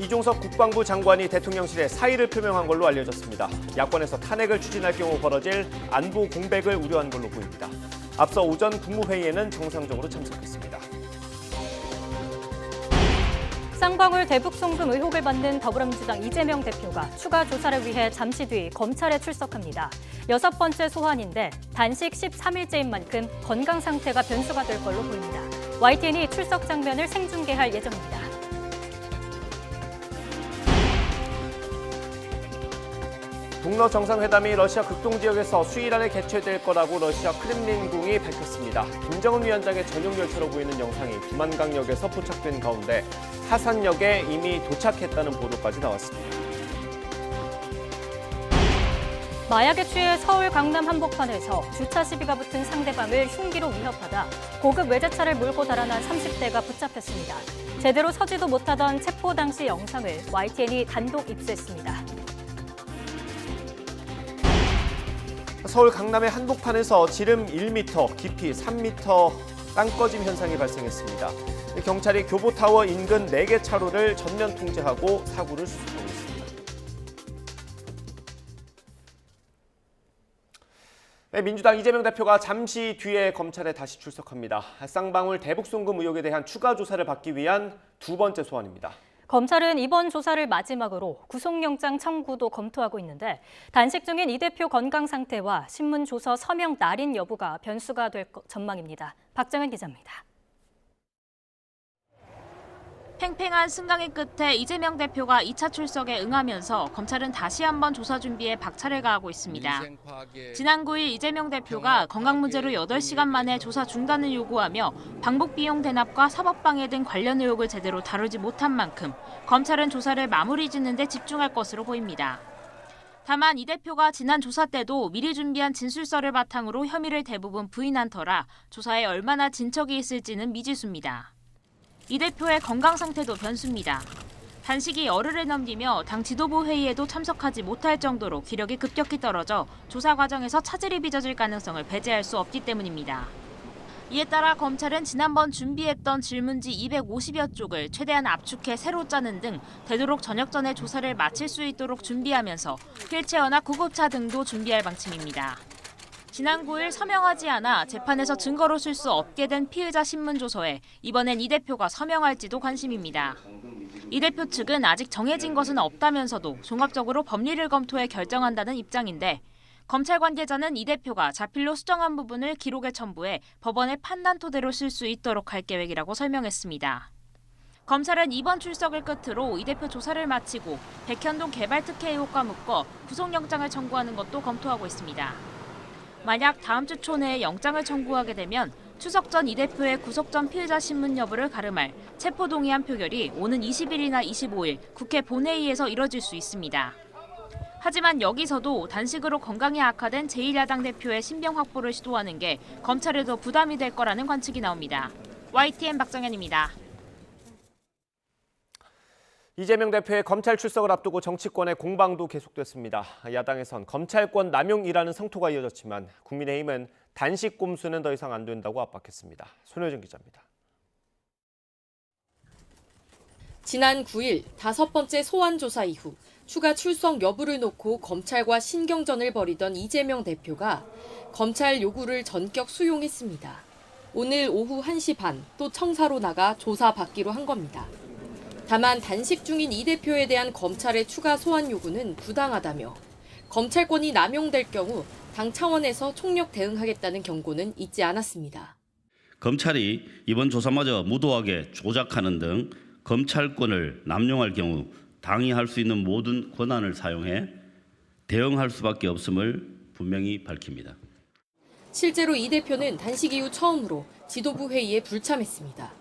이종석 국방부 장관이 대통령실에 사의를 표명한 걸로 알려졌습니다. 야권에서 탄핵을 추진할 경우 벌어질 안보 공백을 우려한 걸로 보입니다. 앞서 오전 국무회의에는 정상적으로 참석했습니다. 쌍방울 대북 송금 의혹을 받는 더불어민주당 이재명 대표가 추가 조사를 위해 잠시 뒤 검찰에 출석합니다. 6번째 소환인데 단식 13일째인 만큼 건강 상태가 변수가 될 걸로 보입니다. YTN이 출석 장면을 생중계할 예정입니다. 북러 정상회담이 러시아 극동 지역에서 수일 안에 개최될 거라고 러시아 크렘린궁이 밝혔습니다. 김정은 위원장의 전용 열차로 보이는 영상이 두만강역에서 포착된 가운데 하산역에 이미 도착했다는 보도까지 나왔습니다. 마약에 취해 서울 강남 한복판에서 주차 시비가 붙은 상대방을 흉기로 위협하다 고급 외제차를 몰고 달아난 30대가 붙잡혔습니다. 제대로 서지도 못하던 체포 당시 영상을 YTN이 단독 입수했습니다. 서울 강남의 한복판에서 지름 1m, 깊이 3m 땅꺼짐 현상이 발생했습니다. 경찰이 교보타워 인근 4개 차로를 전면 통제하고 사고를 수습하고 있습니다. 민주당 이재명 대표가 잠시 뒤에 검찰에 다시 출석합니다. 쌍방울 대북 송금 의혹에 대한 추가 조사를 받기 위한 2번째 소환입니다. 검찰은 이번 조사를 마지막으로 구속영장 청구도 검토하고 있는데 단식 중인 이 대표 건강 상태와 신문 조서 서명 날인 여부가 변수가 될 전망입니다. 박정은 기자입니다. 팽팽한 승강의 끝에 이재명 대표가 2차 출석에 응하면서 검찰은 다시 한번 조사 준비에 박차를 가하고 있습니다. 지난 9일 이재명 대표가 건강 문제로 8시간 만에 조사 중단을 요구하며 방북 비용 대납과 사법방해 등 관련 의혹을 제대로 다루지 못한 만큼 검찰은 조사를 마무리 짓는 데 집중할 것으로 보입니다. 다만 이 대표가 지난 조사 때도 미리 준비한 진술서를 바탕으로 혐의를 대부분 부인한 터라 조사에 얼마나 진척이 있을지는 미지수입니다. 이 대표의 건강 상태도 변수입니다. 단식이 열흘을 넘기며 당 지도부 회의에도 참석하지 못할 정도로 기력이 급격히 떨어져 조사 과정에서 차질이 빚어질 가능성을 배제할 수 없기 때문입니다. 이에 따라 검찰은 지난번 준비했던 질문지 250여 쪽을 최대한 압축해 새로 짜는 등 되도록 저녁 전에 조사를 마칠 수 있도록 준비하면서 휠체어나 구급차 등도 준비할 방침입니다. 지난 9일 서명하지 않아 재판에서 증거로 쓸 수 없게 된 피의자 신문조서에 이번엔 이 대표가 서명할지도 관심입니다. 이 대표 측은 아직 정해진 것은 없다면서도 종합적으로 법리를 검토해 결정한다는 입장인데 검찰 관계자는 이 대표가 자필로 수정한 부분을 기록에 첨부해 법원의 판단 토대로 쓸 수 있도록 할 계획이라고 설명했습니다. 검찰은 이번 출석을 끝으로 이 대표 조사를 마치고 백현동 개발 특혜 의혹과 묶어 구속영장을 청구하는 것도 검토하고 있습니다. 만약 다음 주 초 내에 영장을 청구하게 되면 추석 전 이 대표의 구속 전 피의자 신문 여부를 가름할 체포동의안 표결이 오는 20일이나 25일 국회 본회의에서 이뤄질 수 있습니다. 하지만 여기서도 단식으로 건강이 악화된 제1야당 대표의 신병 확보를 시도하는 게 검찰에도 부담이 될 거라는 관측이 나옵니다. YTN 박정현입니다. 이재명 대표의 검찰 출석을 앞두고 정치권의 공방도 계속됐습니다. 야당에선 검찰권 남용이라는 성토가 이어졌지만 국민의힘은 단식 꼼수는 더 이상 안 된다고 압박했습니다. 손효정 기자입니다. 지난 9일 5번째 소환 조사 이후 추가 출석 여부를 놓고 검찰과 신경전을 벌이던 이재명 대표가 검찰 요구를 전격 수용했습니다. 오늘 오후 1시 반 또 청사로 나가 조사받기로 한 겁니다. 다만 단식 중인 이 대표에 대한 검찰의 추가 소환 요구는 부당하다며 검찰권이 남용될 경우 당 차원에서 총력 대응하겠다는 경고는 잊지 않았습니다. 검찰이 이번 조사마저 무도하게 조작하는 등 검찰권을 남용할 경우 당이 할 수 있는 모든 권한을 사용해 대응할 수밖에 없음을 분명히 밝힙니다. 실제로 이 대표는 단식 이후 처음으로 지도부 회의에 불참했습니다.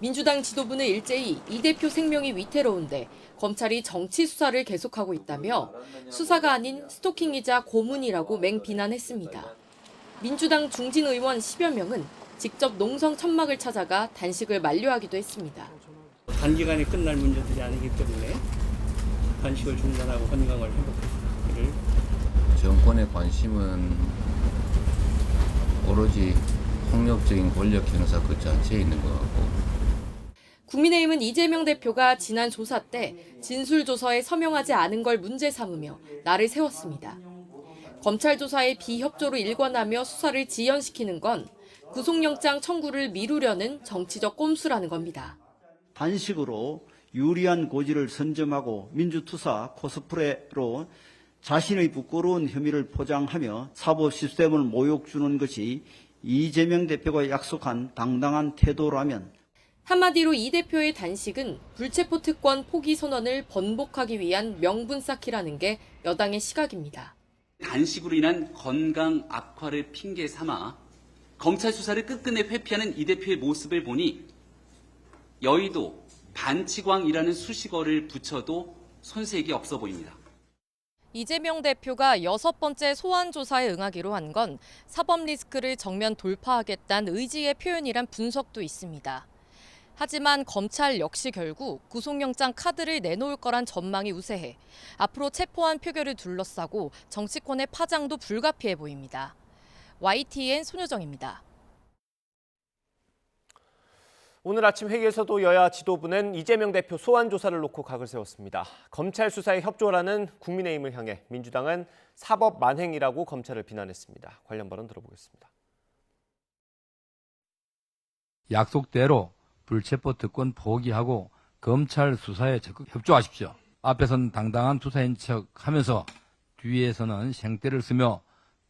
민주당 지도부는 일제히 이 대표 생명이 위태로운데 검찰이 정치 수사를 계속하고 있다며 수사가 아닌 스토킹이자 고문이라고 맹비난했습니다. 민주당 중진 의원 10여 명은 직접 농성 천막을 찾아가 단식을 만류하기도 했습니다. 단기간에 끝날 문제들이 아니기 때문에 단식을 중단하고 건강을 회복하기를. 정권의 관심은 오로지 폭력적인 권력 행사 그 자체에 있는 것 같고 국민의힘은 이재명 대표가 지난 조사 때 진술조서에 서명하지 않은 걸 문제 삼으며 날을 세웠습니다. 검찰 조사에 비협조로 일관하며 수사를 지연시키는 건 구속영장 청구를 미루려는 정치적 꼼수라는 겁니다. 단식으로 유리한 고지를 선점하고 민주투사 코스프레로 자신의 부끄러운 혐의를 포장하며 사법 시스템을 모욕 주는 것이 이재명 대표가 약속한 당당한 태도라면 한마디로 이 대표의 단식은 불체포 특권 포기 선언을 번복하기 위한 명분 쌓기라는 게 여당의 시각입니다. 단식으로 인한 건강 악화를 핑계 삼아 검찰 수사를 끝끝내 회피하는 이 대표의 모습을 보니 여의도 반치광이라는 수식어를 붙여도 손색이 없어 보입니다. 이재명 대표가 6번째 소환 조사에 응하기로 한 건 사법 리스크를 정면 돌파하겠다는 의지의 표현이란 분석도 있습니다. 하지만 검찰 역시 결국 구속영장 카드를 내놓을 거란 전망이 우세해 앞으로 체포한 표결을 둘러싸고 정치권의 파장도 불가피해 보입니다. YTN 손효정입니다. 오늘 아침 회의에서도 여야 지도부는 이재명 대표 소환 조사를 놓고 각을 세웠습니다. 검찰 수사에 협조라는 국민의힘을 향해 민주당은 사법 만행이라고 검찰을 비난했습니다. 관련 발언 들어보겠습니다. 약속대로 불체포 특권 포기하고 검찰 수사에 적극 협조하십시오. 앞에서는 당당한 투사인 척하면서 뒤에서는 생떼를 쓰며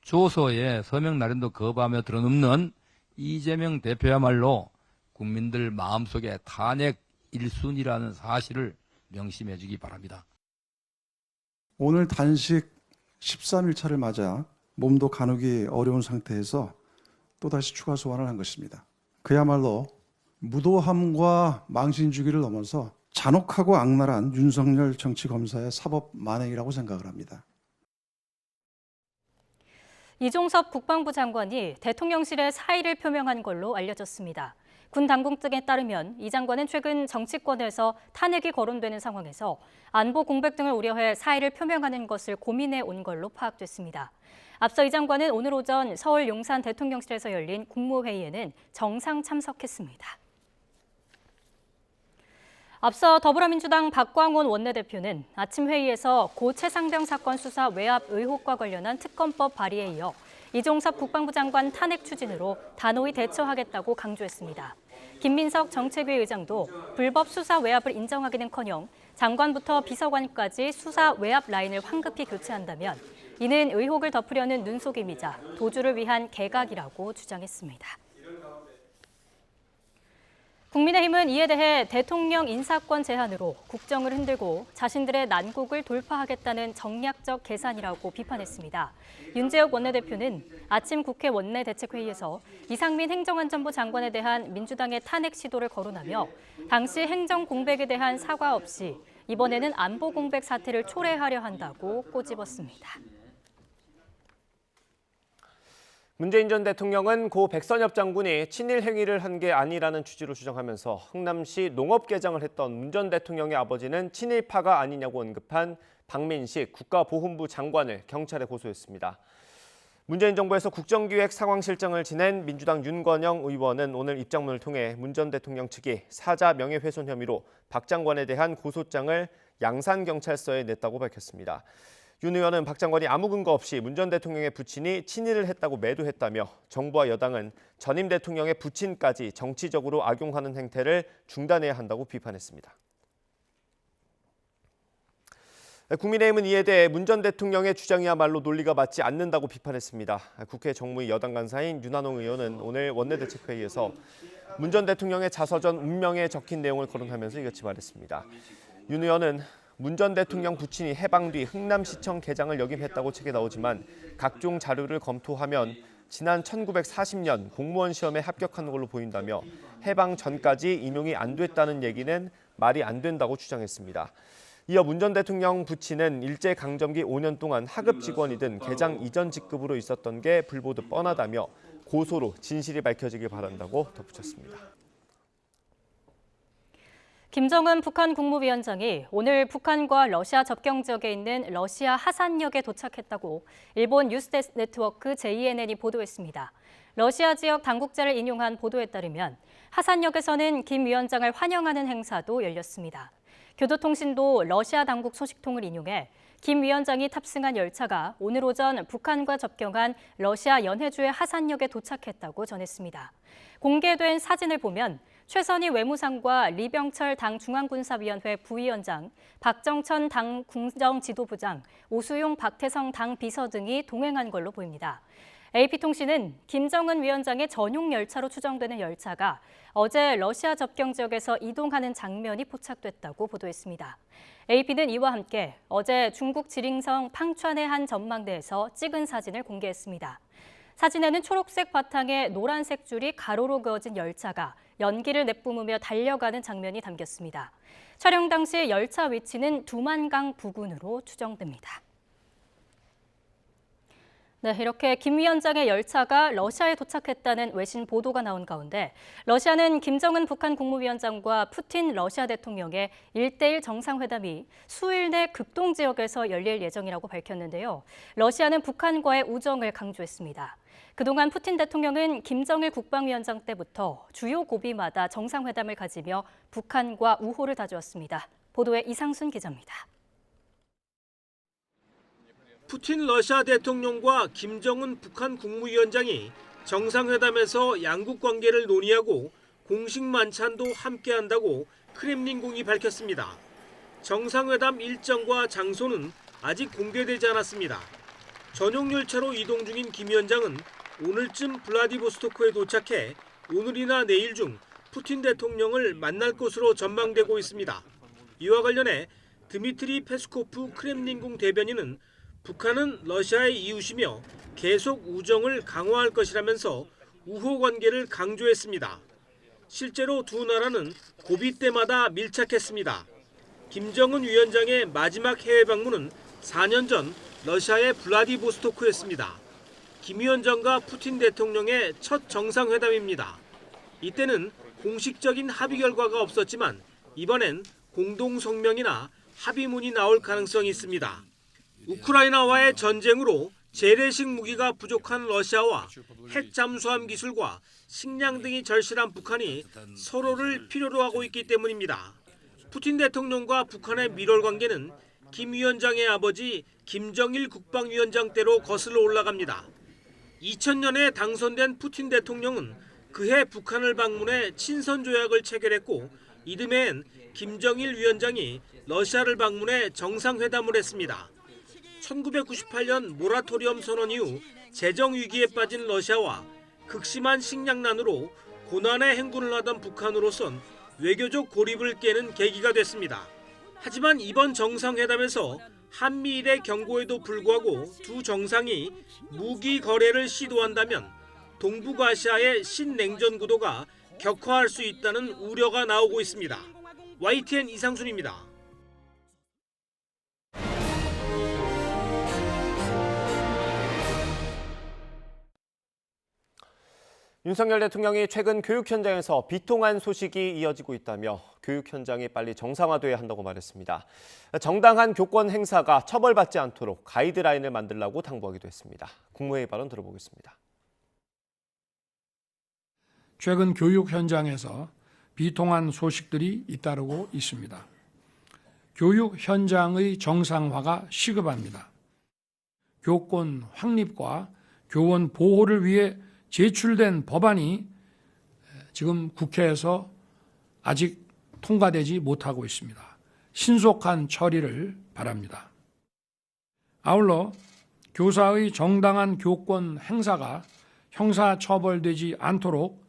조서에 서명 날인도 거부하며 드러눕는 이재명 대표야말로 국민들 마음속에 탄핵 1순위라는 사실을 명심해 주기 바랍니다. 오늘 단식 13일차를 맞아 몸도 가누기 어려운 상태에서 또다시 추가 소환을 한 것입니다. 그야말로 무도함과 망신주기를 넘어서 잔혹하고 악랄한 윤석열 정치검사의 사법 만행이라고 생각을 합니다. 이종섭 국방부 장관이 대통령실에 사의를 표명한 걸로 알려졌습니다. 군 당국 등에 따르면 이 장관은 최근 정치권에서 탄핵이 거론되는 상황에서 안보 공백 등을 우려해 사의를 표명하는 것을 고민해 온 걸로 파악됐습니다. 앞서 이 장관은 오늘 오전 서울 용산 대통령실에서 열린 국무회의에는 정상 참석했습니다. 앞서 더불어민주당 박광온 원내대표는 아침 회의에서 고 최상병 사건 수사 외압 의혹과 관련한 특검법 발의에 이어 이종섭 국방부 장관 탄핵 추진으로 단호히 대처하겠다고 강조했습니다. 김민석 정책위 의장도 불법 수사 외압을 인정하기는커녕 장관부터 비서관까지 수사 외압 라인을 황급히 교체한다면 이는 의혹을 덮으려는 눈속임이자 도주를 위한 개각이라고 주장했습니다. 국민의힘은 이에 대해 대통령 인사권 제한으로 국정을 흔들고 자신들의 난국을 돌파하겠다는 정략적 계산이라고 비판했습니다. 윤재욱 원내대표는 아침 국회 원내대책회의에서 이상민 행정안전부 장관에 대한 민주당의 탄핵 시도를 거론하며 당시 행정 공백에 대한 사과 없이 이번에는 안보 공백 사태를 초래하려 한다고 꼬집었습니다. 문재인 전 대통령은 고 백선엽 장군이 친일 행위를 한 게 아니라는 취지로 주장하면서 흥남시 농업 개장을 했던 문 전 대통령의 아버지는 친일파가 아니냐고 언급한 박민식 국가보훈부 장관을 경찰에 고소했습니다. 문재인 정부에서 국정기획 상황실장을 지낸 민주당 윤건영 의원은 오늘 입장문을 통해 문 전 대통령 측이 사자 명예훼손 혐의로 박 장관에 대한 고소장을 양산경찰서에 냈다고 밝혔습니다. 윤 의원은 박 장관이 아무 근거 없이 문 전 대통령의 부친이 친일을 했다고 매도했다며 정부와 여당은 전임 대통령의 부친까지 정치적으로 악용하는 행태를 중단해야 한다고 비판했습니다. 국민의힘은 이에 대해 문 전 대통령의 주장이야말로 논리가 맞지 않는다고 비판했습니다. 국회 정무위 여당 간사인 윤한홍 의원은 오늘 원내대책회의에서 문 전 대통령의 자서전 운명에 적힌 내용을 거론하면서 이같이 말했습니다. 윤 의원은 문 전 대통령 부친이 해방 뒤 흥남시청 개장을 역임했다고 책에 나오지만 각종 자료를 검토하면 지난 1940년 공무원 시험에 합격한 걸로 보인다며 해방 전까지 임용이 안 됐다는 얘기는 말이 안 된다고 주장했습니다. 이어 문 전 대통령 부친은 일제강점기 5년 동안 하급 직원이든 개장 이전 직급으로 있었던 게 불보듯 뻔하다며 고소로 진실이 밝혀지길 바란다고 덧붙였습니다. 김정은 북한 국무위원장이 오늘 북한과 러시아 접경 지역에 있는 러시아 하산역에 도착했다고 일본 뉴스 네트워크 JNN이 보도했습니다. 러시아 지역 당국자를 인용한 보도에 따르면 하산역에서는 김 위원장을 환영하는 행사도 열렸습니다. 교도통신도 러시아 당국 소식통을 인용해 김 위원장이 탑승한 열차가 오늘 오전 북한과 접경한 러시아 연해주의 하산역에 도착했다고 전했습니다. 공개된 사진을 보면 최선희 외무상과 리병철 당 중앙군사위원회 부위원장, 박정천 당 궁정지도부장, 오수용 박태성 당 비서 등이 동행한 걸로 보입니다. AP통신은 김정은 위원장의 전용 열차로 추정되는 열차가 어제 러시아 접경 지역에서 이동하는 장면이 포착됐다고 보도했습니다. AP는 이와 함께 어제 중국 지링성 팡촨의 한 전망대에서 찍은 사진을 공개했습니다. 사진에는 초록색 바탕에 노란색 줄이 가로로 그어진 열차가 연기를 내뿜으며 달려가는 장면이 담겼습니다. 촬영 당시 열차 위치는 두만강 부근으로 추정됩니다. 네, 이렇게 김 위원장의 열차가 러시아에 도착했다는 외신 보도가 나온 가운데 러시아는 김정은 북한 국무위원장과 푸틴 러시아 대통령의 1대1 정상회담이 수일 내 극동 지역에서 열릴 예정이라고 밝혔는데요. 러시아는 북한과의 우정을 강조했습니다. 그동안 푸틴 대통령은 김정일 국방위원장 때부터 주요 고비마다 정상회담을 가지며 북한과 우호를 다주었습니다. 보도에 이상순 기자입니다. 푸틴 러시아 대통령과 김정은 북한 국무위원장이 정상회담에서 양국 관계를 논의하고 공식 만찬도 함께한다고 크렘린궁이 밝혔습니다. 정상회담 일정과 장소는 아직 공개되지 않았습니다. 전용 열차로 이동 중인 김 위원장은 오늘쯤 블라디보스토크에 도착해 오늘이나 내일 중 푸틴 대통령을 만날 것으로 전망되고 있습니다. 이와 관련해 드미트리 페스코프 크렘린궁 대변인은 북한은 러시아의 이웃이며 계속 우정을 강화할 것이라면서 우호 관계를 강조했습니다. 실제로 두 나라는 고비 때마다 밀착했습니다. 김정은 위원장의 마지막 해외 방문은 4년 전 러시아의 블라디보스토크였습니다. 김 위원장과 푸틴 대통령의 첫 정상회담입니다. 이때는 공식적인 합의 결과가 없었지만 이번엔 공동 성명이나 합의문이 나올 가능성이 있습니다. 우크라이나와의 전쟁으로 재래식 무기가 부족한 러시아와 핵 잠수함 기술과 식량 등이 절실한 북한이 서로를 필요로 하고 있기 때문입니다. 푸틴 대통령과 북한의 밀월 관계는 김 위원장의 아버지 김정일 국방위원장 때로 거슬러 올라갑니다. 2000년에 당선된 푸틴 대통령은 그해 북한을 방문해 친선 조약을 체결했고 이듬해엔 김정일 위원장이 러시아를 방문해 정상회담을 했습니다. 1998년 모라토리엄 선언 이후 재정 위기에 빠진 러시아와 극심한 식량난으로 고난의 행군을 하던 북한으로선 외교적 고립을 깨는 계기가 됐습니다. 하지만 이번 정상회담에서 한미일의 경고에도 불구하고 두 정상이 무기 거래를 시도한다면 동북아시아의 신냉전 구도가 격화할 수 있다는 우려가 나오고 있습니다. YTN 이상순입니다. 윤석열 대통령이 최근 교육 현장에서 비통한 소식이 이어지고 있다며 교육 현장이 빨리 정상화돼야 한다고 말했습니다. 정당한 교권 행사가 처벌받지 않도록 가이드라인을 만들라고 당부하기도 했습니다. 국무회의 발언 들어보겠습니다. 최근 교육 현장에서 비통한 소식들이 잇따르고 있습니다. 교육 현장의 정상화가 시급합니다. 교권 확립과 교원 보호를 위해 제출된 법안이 지금 국회에서 아직 통과되지 못하고 있습니다. 신속한 처리를 바랍니다. 아울러 교사의 정당한 교권 행사가 형사처벌되지 않도록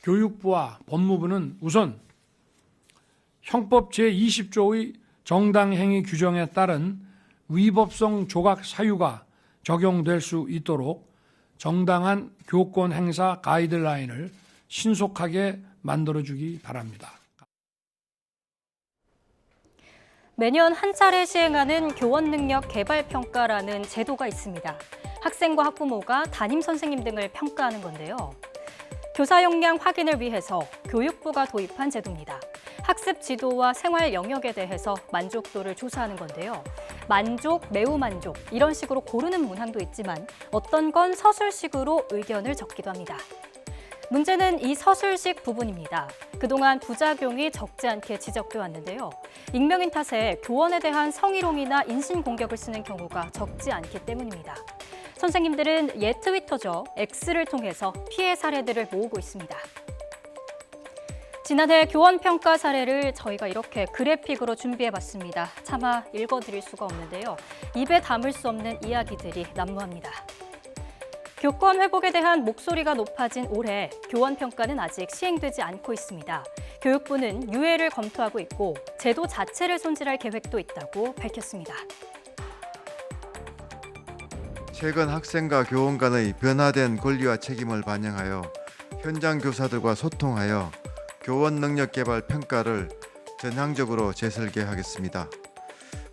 교육부와 법무부는 우선 형법 제20조의 정당행위 규정에 따른 위법성 조각 사유가 적용될 수 있도록 정당한 교권 행사 가이드라인을 신속하게 만들어주기 바랍니다. 매년 한 차례 시행하는 교원 능력 개발 평가라는 제도가 있습니다. 학생과 학부모가 담임 선생님 등을 평가하는 건데요. 교사 역량 확인을 위해서 교육부가 도입한 제도입니다. 학습 지도와 생활 영역에 대해서 만족도를 조사하는 건데요. 만족, 매우 만족 이런 식으로 고르는 문항도 있지만 어떤 건 서술식으로 의견을 적기도 합니다. 문제는 이 서술식 부분입니다. 그동안 부작용이 적지 않게 지적돼 왔는데요. 익명인 탓에 교원에 대한 성희롱이나 인신공격을 쓰는 경우가 적지 않기 때문입니다. 선생님들은 옛 트위터죠. X를 통해서 피해 사례들을 모으고 있습니다. 지난해 교원 평가 사례를 저희가 이렇게 그래픽으로 준비해봤습니다. 차마 읽어드릴 수가 없는데요. 입에 담을 수 없는 이야기들이 난무합니다. 교권 회복에 대한 목소리가 높아진 올해 교원 평가는 아직 시행되지 않고 있습니다. 교육부는 유예를 검토하고 있고 제도 자체를 손질할 계획도 있다고 밝혔습니다. 최근 학생과 교원 간의 변화된 권리와 책임을 반영하여 현장 교사들과 소통하여 교원 능력 개발 평가를 전향적으로 재설계하겠습니다.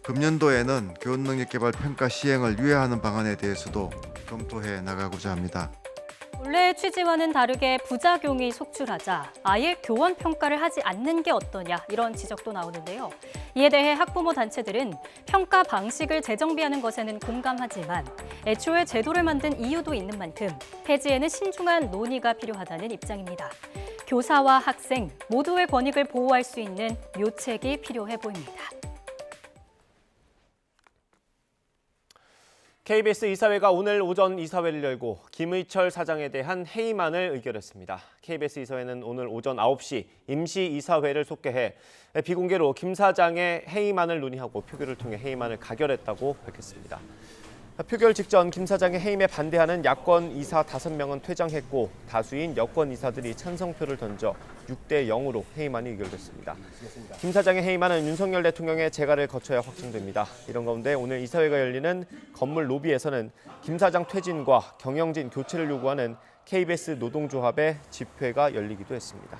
금년도에는 교원 능력 개발 평가 시행을 유예하는 방안에 대해서도 검토해 나가고자 합니다. 원래의 취지와는 다르게 부작용이 속출하자 아예 교원 평가를 하지 않는 게 어떠냐 이런 지적도 나오는데요. 이에 대해 학부모 단체들은 평가 방식을 재정비하는 것에는 공감하지만 애초에 제도를 만든 이유도 있는 만큼 폐지에는 신중한 논의가 필요하다는 입장입니다. 교사와 학생 모두의 권익을 보호할 수 있는 묘책이 필요해 보입니다. KBS 이사회가 오늘 오전 이사회를 열고 김의철 사장에 대한 해임안을 의결했습니다. KBS 이사회는 오늘 오전 9시 임시 이사회를 속개해 비공개로 김 사장의 해임안을 논의하고 표결을 통해 해임안을 가결했다고 밝혔습니다. 표결 직전 김 사장의 해임에 반대하는 야권 이사 5명은 퇴장했고 다수인 여권 이사들이 찬성표를 던져 6대 0으로 해임안이 의결됐습니다. 김 사장의 해임안은 윤석열 대통령의 재가를 거쳐야 확정됩니다. 이런 가운데 오늘 이사회가 열리는 건물 로비에서는 김 사장 퇴진과 경영진 교체를 요구하는 KBS 노동조합의 집회가 열리기도 했습니다.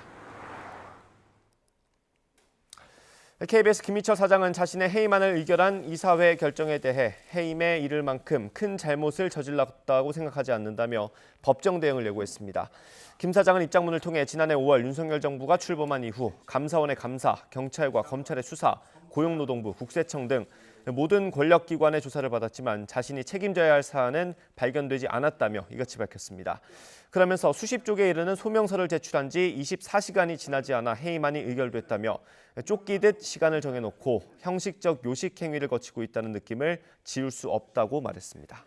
KBS 김의철 사장은 자신의 해임안을 의결한 이사회 결정에 대해 해임에 이를 만큼 큰 잘못을 저질렀다고 생각하지 않는다며 법정 대응을 예고했습니다. 김 사장은 입장문을 통해 지난해 5월 윤석열 정부가 출범한 이후 감사원의 감사, 경찰과 검찰의 수사, 고용노동부, 국세청 등 모든 권력기관의 조사를 받았지만 자신이 책임져야 할 사안은 발견되지 않았다며 이같이 밝혔습니다. 그러면서 수십 쪽에 이르는 소명서를 제출한 지 24시간이 지나지 않아 해임안이 의결됐다며 쫓기듯 시간을 정해놓고 형식적 요식 행위를 거치고 있다는 느낌을 지울 수 없다고 말했습니다.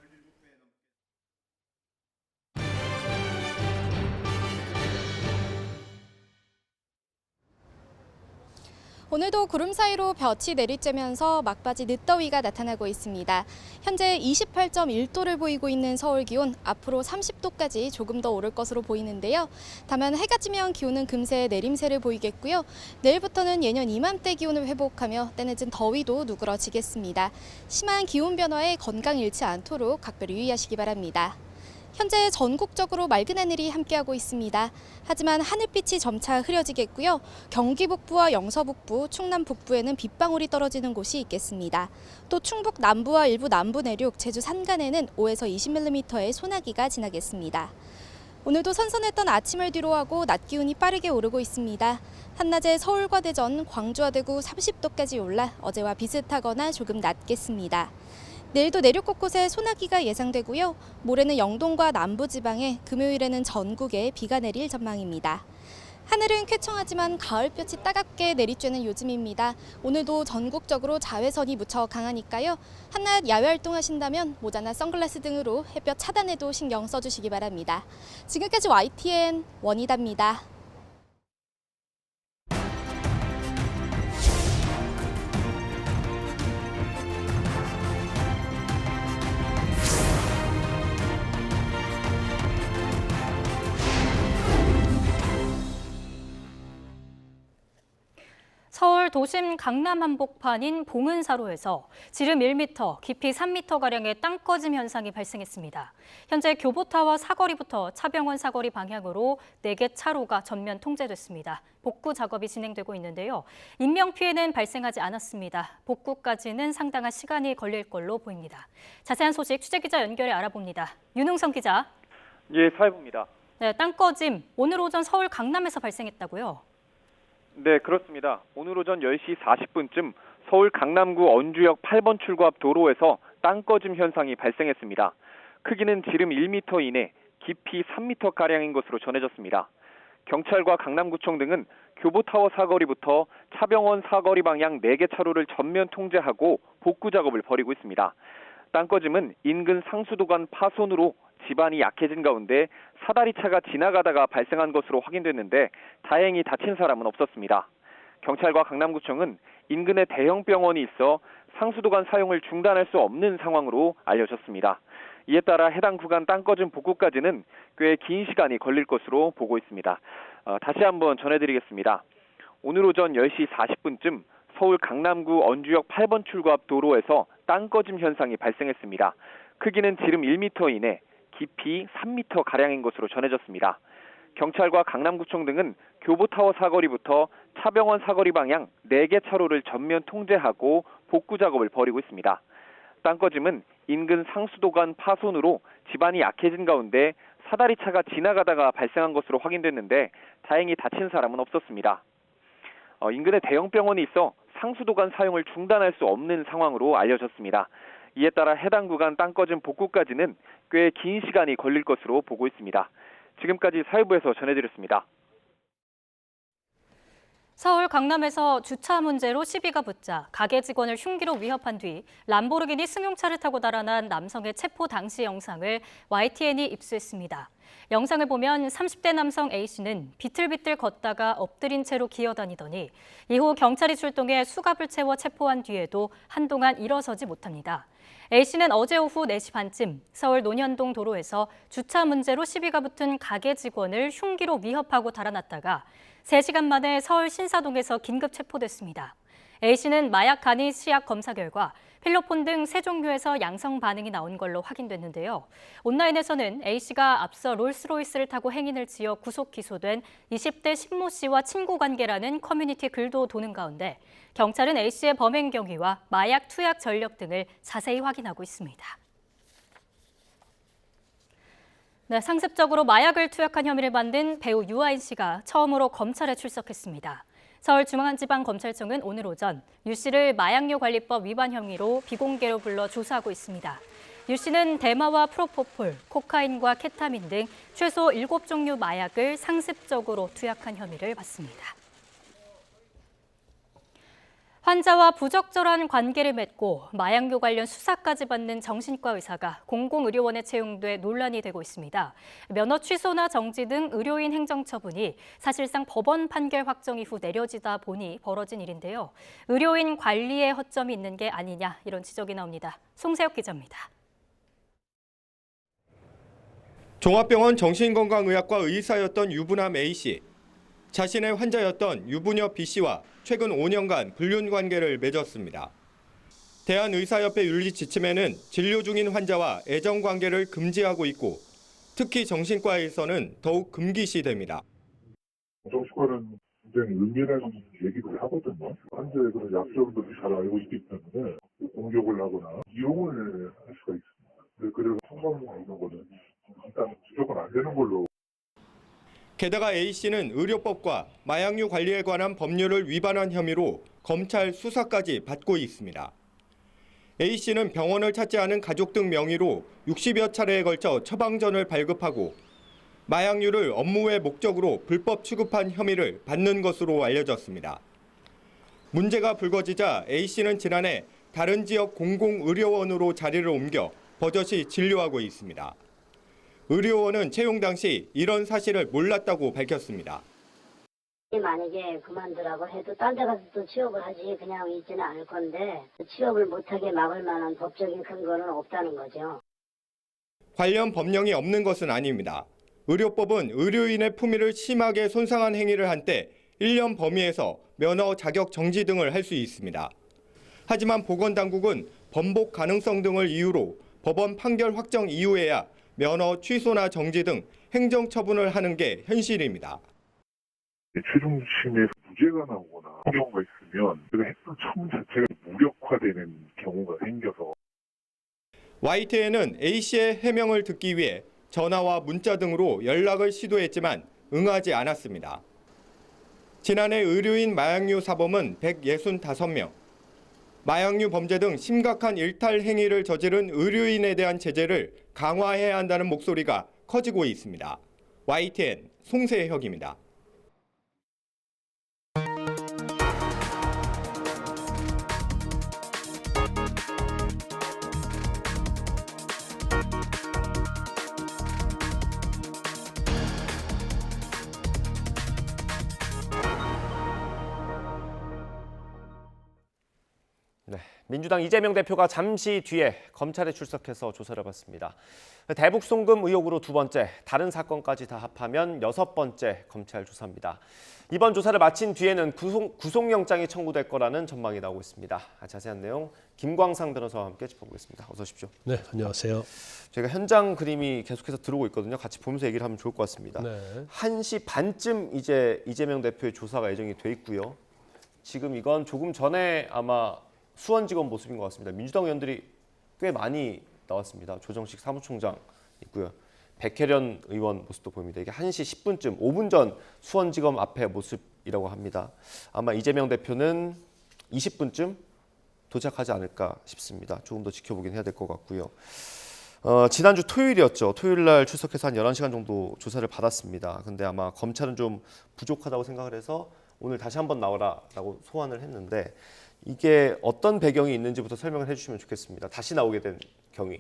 오늘도 구름 사이로 볕이 내리쬐면서 막바지 늦더위가 나타나고 있습니다. 현재 28.1도를 보이고 있는 서울 기온, 앞으로 30도까지 조금 더 오를 것으로 보이는데요. 다만 해가 지면 기온은 금세 내림세를 보이겠고요. 내일부터는 예년 이맘때 기온을 회복하며 때늦은 더위도 누그러지겠습니다. 심한 기온 변화에 건강 잃지 않도록 각별히 유의하시기 바랍니다. 현재 전국적으로 맑은 하늘이 함께하고 있습니다. 하지만 하늘빛이 점차 흐려지겠고요. 경기 북부와 영서 북부, 충남 북부에는 빗방울이 떨어지는 곳이 있겠습니다. 또 충북 남부와 일부 남부 내륙, 제주 산간에는 5에서 20mm의 소나기가 지나겠습니다. 오늘도 선선했던 아침을 뒤로하고 낮 기온이 빠르게 오르고 있습니다. 한낮에 서울과 대전, 광주와 대구 30도까지 올라 어제와 비슷하거나 조금 낮겠습니다. 내일도 내륙 곳곳에 소나기가 예상되고요. 모레는 영동과 남부지방에, 금요일에는 전국에 비가 내릴 전망입니다. 하늘은 쾌청하지만 가을볕이 따갑게 내리쬐는 요즘입니다. 오늘도 전국적으로 자외선이 무척 강하니까요. 한낮 야외 활동하신다면 모자나 선글라스 등으로 햇볕 차단에도 신경 써주시기 바랍니다. 지금까지 YTN 원희다입니다. 서울 도심 강남 한복판인 봉은사로에서 지름 1m, 깊이 3m가량의 땅 꺼짐 현상이 발생했습니다. 현재 교보타워 사거리부터 차병원 사거리 방향으로 4개 차로가 전면 통제됐습니다. 복구 작업이 진행되고 있는데요. 인명피해는 발생하지 않았습니다. 복구까지는 상당한 시간이 걸릴 걸로 보입니다. 자세한 소식 취재기자 연결해 알아봅니다. 윤웅성 기자. 예, 사회부입니다. 네, 땅 꺼짐 오늘 오전 서울 강남에서 발생했다고요? 네, 그렇습니다. 오늘 오전 10시 40분쯤 서울 강남구 언주역 8번 출구 앞 도로에서 땅 꺼짐 현상이 발생했습니다. 크기는 지름 1m 이내, 깊이 3m가량인 것으로 전해졌습니다. 경찰과 강남구청 등은 교보타워 사거리부터 차병원 사거리 방향 4개 차로를 전면 통제하고 복구 작업을 벌이고 있습니다. 땅꺼짐은 인근 상수도관 파손으로 집안이 약해진 가운데 사다리차가 지나가다가 발생한 것으로 확인됐는데 다행히 다친 사람은 없었습니다. 경찰과 강남구청은 인근에 대형 병원이 있어 상수도관 사용을 중단할 수 없는 상황으로 알려졌습니다. 이에 따라 해당 구간 땅꺼짐 복구까지는 꽤 긴 시간이 걸릴 것으로 보고 있습니다. 다시 한번 전해드리겠습니다. 오늘 오전 10시 40분쯤 서울 강남구 언주역 8번 출구 앞 도로에서 땅꺼짐 현상이 발생했습니다. 크기는 지름 1m 이내, 깊이 3m가량인 것으로 전해졌습니다. 경찰과 강남구청 등은 교보타워 사거리부터 차병원 사거리 방향 4개 차로를 전면 통제하고 복구 작업을 벌이고 있습니다. 땅꺼짐은 인근 상수도관 파손으로 집안이 약해진 가운데 사다리차가 지나가다가 발생한 것으로 확인됐는데 다행히 다친 사람은 없었습니다. 인근에 대형 병원이 있어 상수도관 사용을 중단할 수 없는 상황으로 알려졌습니다. 이에 따라 해당 구간 땅꺼짐 복구까지는 꽤 긴 시간이 걸릴 것으로 보고 있습니다. 지금까지 사회부에서 전해드렸습니다. 서울 강남에서 주차 문제로 시비가 붙자 가게 직원을 흉기로 위협한 뒤 람보르기니 승용차를 타고 달아난 남성의 체포 당시 영상을 YTN이 입수했습니다. 영상을 보면 30대 남성 A씨는 비틀비틀 걷다가 엎드린 채로 기어다니더니 이후 경찰이 출동해 수갑을 채워 체포한 뒤에도 한동안 일어서지 못합니다. A씨는 어제 오후 4시 반쯤 서울 논현동 도로에서 주차 문제로 시비가 붙은 가게 직원을 흉기로 위협하고 달아났다가 3시간 만에 서울 신사동에서 긴급 체포됐습니다. A씨는 마약 간이 시약 검사 결과 필로폰 등 3종류에서 양성 반응이 나온 걸로 확인됐는데요. 온라인에서는 A씨가 앞서 롤스로이스를 타고 행인을 지어 구속 기소된 20대 신모 씨와 친구 관계라는 커뮤니티 글도 도는 가운데 경찰은 A씨의 범행 경위와 마약 투약 전력 등을 자세히 확인하고 있습니다. 네, 상습적으로 마약을 투약한 혐의를 받는 배우 유아인 씨가 처음으로 검찰에 출석했습니다. 서울중앙지방검찰청은 오늘 오전 유 씨를 마약류 관리법 위반 혐의로 비공개로 불러 조사하고 있습니다. 유 씨는 대마와 프로포폴, 코카인과 케타민 등 최소 7종류 마약을 상습적으로 투약한 혐의를 받습니다. 환자와 부적절한 관계를 맺고 마약류 관련 수사까지 받는 정신과 의사가 공공의료원에 채용돼 논란이 되고 있습니다. 면허 취소나 정지 등 의료인 행정처분이 사실상 법원 판결 확정 이후 내려지다 보니 벌어진 일인데요. 의료인 관리에 허점이 있는 게 아니냐 이런 지적이 나옵니다. 송세혁 기자입니다. 종합병원 정신건강의학과 의사였던 유부남 A씨. 자신의 환자였던 유부녀 B씨와 최근 5년간 불륜 관계를 맺었습니다. 대한의사협회 윤리 지침에는 진료 중인 환자와 애정 관계를 금지하고 있고 특히 정신과에서는 더욱 금기시됩니다. 정신과는 굉장히 은밀한 얘기를 하거든요. 환자의 그런 약점들을 잘 알고 있기 때문에 공격을 하거나 이용을 할 수가 있습니다. 그래서 성범 이런 거는 일단 무조건 안 되는 걸로. 게다가 A씨는 의료법과 마약류 관리에 관한 법률을 위반한 혐의로 검찰 수사까지 받고 있습니다. A씨는 병원을 찾지 않은 가족 등 명의로 60여 차례에 걸쳐 처방전을 발급하고 마약류를 업무의 목적으로 불법 취급한 혐의를 받는 것으로 알려졌습니다. 문제가 불거지자 A씨는 지난해 다른 지역 공공의료원으로 자리를 옮겨 버젓이 진료하고 있습니다. 의료원은 채용 당시 이런 사실을 몰랐다고 밝혔습니다. 만약에 그만두라고 해도 딴 데 가서 또 취업을 하지 그냥 있지는 않을 건데 취업을 못하게 막을 만한 법적인 근거는 없다는 거죠. 관련 법령이 없는 것은 아닙니다. 의료법은 의료인의 품위를 심하게 손상한 행위를 한 때 1년 범위에서 면허 자격 정지 등을 할 수 있습니다. 하지만 보건당국은 번복 가능성 등을 이유로 법원 판결 확정 이후에야 면허 취소나 정지 등 행정처분을 하는 게 현실입니다. 최종심에 무죄가 나오거나 경우가 있으면 그 했던 처분 자체가 무력화되는 경우가 생겨서 YTN은 A씨의 해명을 듣기 위해 전화와 문자 등으로 연락을 시도했지만 응하지 않았습니다. 지난해 의료인 마약류 사범은 165명, 마약류 범죄 등 심각한 일탈 행위를 저지른 의료인에 대한 제재를 강화해야 한다는 목소리가 커지고 있습니다. YTN 송세혁입니다. 네, 민주당 이재명 대표가 잠시 뒤에 검찰에 출석해서 조사를 받습니다. 대북 송금 의혹으로 2번째, 다른 사건까지 다 합하면 6번째 검찰 조사입니다. 이번 조사를 마친 뒤에는 구속영장이 청구될 거라는 전망이 나오고 있습니다. 자세한 내용 김광상 변호사와 함께 짚어보겠습니다. 어서 오십시오. 네, 안녕하세요. 저희가 현장 그림이 계속해서 들어오고 있거든요. 같이 보면서 얘기를 하면 좋을 것 같습니다. 네. 1시 반쯤 이제 이재명 대표의 조사가 예정이 돼 있고요. 지금 이건 조금 전에 아마 수원지검 모습인 것 같습니다. 민주당 의원들이 꽤 많이 나왔습니다. 조정식 사무총장 있고요. 백혜련 의원 모습도 보입니다. 이게 1시 10분쯤, 5분 전 수원지검 앞의 모습이라고 합니다. 아마 이재명 대표는 20분쯤 도착하지 않을까 싶습니다. 조금 더 지켜보긴 해야 될 것 같고요. 지난주 토요일이었죠. 토요일 날 출석해서 한 11시간 정도 조사를 받았습니다. 근데 아마 검찰은 좀 부족하다고 생각을 해서 오늘 다시 한번 나오라라고 소환을 했는데 이게 어떤 배경이 있는지부터 설명을 해주시면 좋겠습니다. 다시 나오게 된 경위.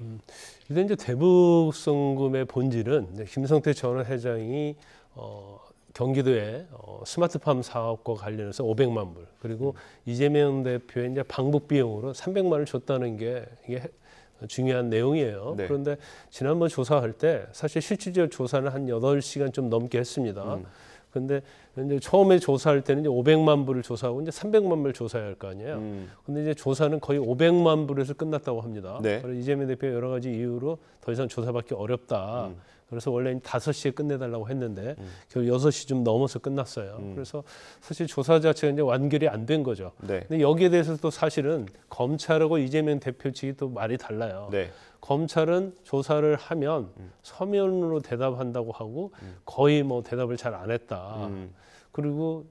일단 이제 대북 송금의 본질은 김성태 전 회장이 경기도에 스마트팜 사업과 관련해서 500만 불 그리고 이재명 대표의 이제 방북 비용으로 300만을 줬다는 게 이게 중요한 내용이에요. 네. 그런데 지난번 조사할 때 사실 실질적 조사는 한 8시간 좀 넘게 했습니다. 근데 이제 처음에 조사할 때는 이제 500만 불을 조사하고 이제 300만 불을 조사해야 할 거 아니에요. 근데 이제 조사는 거의 500만 불에서 끝났다고 합니다. 네. 그래서 이재명 대표 여러 가지 이유로 더 이상 조사받기 어렵다. 그래서 원래는 5시에 끝내달라고 했는데 결국 6시 좀 넘어서 끝났어요. 그래서 사실 조사 자체가 이제 완결이 안 된 거죠. 네. 근데 여기에 대해서도 사실은 검찰하고 이재명 대표 측이 또 말이 달라요. 네. 검찰은 조사를 하면 서면으로 대답한다고 하고 거의 뭐 대답을 잘 안 했다. 그리고